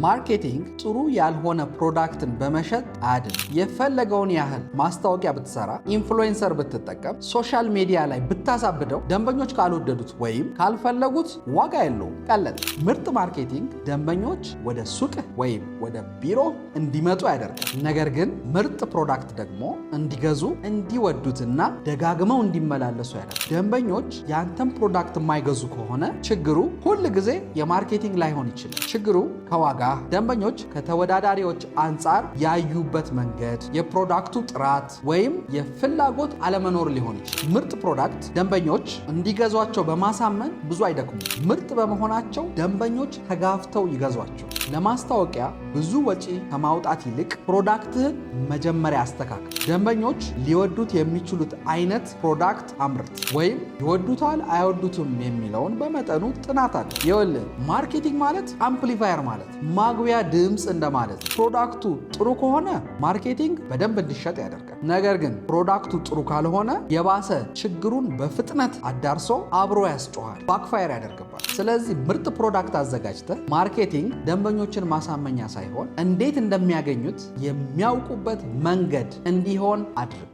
ማርኬቲንግ ጥሩ ያልሆነ ፕሮዳክትን በመሸጥ አያድንም። የፈለገውን ያህል ማስታወቂያ ብትሰራ፣ ኢንፍሉዌንሰር ብትጠቀም፣ ሶሻል ሚዲያ ላይ ብታሳብደው ደንበኞች ካልወደዱት ወይም ካልፈለጉት ዋጋ የለውም። ቀለል። ምርጥ ማርኬቲንግ ደንበኞች ወደ ሱቅህ ወይም ወደ ቢሮ እንዲመጡ ያደርጋል። ነገር ግን ምርጥ ፕሮዳክት ደግሞ እንዲገዙ እንዲወዱትና ደጋግመው እንዲመላለሱ ያደርጋል። ደንበኞች ያንተን ፕሮዳክት የማይገዙ ከሆነ ችግሩ ሁል ጊዜ የማርኬቲንግ ላይሆን ይችላል። ችግሩ ከዋጋ፣ ደንበኞች ከተወዳዳሪዎች አንጻር ያዩበት መንገድ፣ የፕሮዳክቱ ጥራት ወይም የፍላጎት አለመኖር ሊሆን ይችላል። ምርጥ ፕሮዳክት ደንበኞች እንዲገዟቸው በማሳመን ብዙ አይደክሙም። ምርጥ በመሆናቸው ደንበኞች ተጋፍተው ይገዟቸው። ለማስታወቂያ ብዙ ወጪ ከማውጣት ይልቅ ፕሮዳክትህን መጀመሪያ አስተካክል። ደንበኞች ሊወዱት የሚችሉት አይነት ፕሮዳክት አምርት፣ ወይም ይወዱታል አይወዱትም የሚለውን በመጠኑ ጥናት አለ። ይኸውልህ ማርኬቲንግ ማለት አምፕሊፋየር ማለት ማጉያ ድምፅ እንደማለት። ፕሮዳክቱ ጥሩ ከሆነ ማርኬቲንግ በደንብ እንዲሸጥ ያደርጋል። ነገር ግን ፕሮዳክቱ ጥሩ ካልሆነ የባሰ ችግሩን በፍጥነት አዳርሶ አብሮ ያስጮሃል፣ ባክፋየር ያደርግባል። ስለዚህ ምርጥ ፕሮዳክት አዘጋጅተህ ማርኬቲንግ ደንበኞችን ማሳመኛ ሳይሆን እንዴት እንደሚያገኙት የሚያውቁበት መንገድ እንዲሆን አድርግ።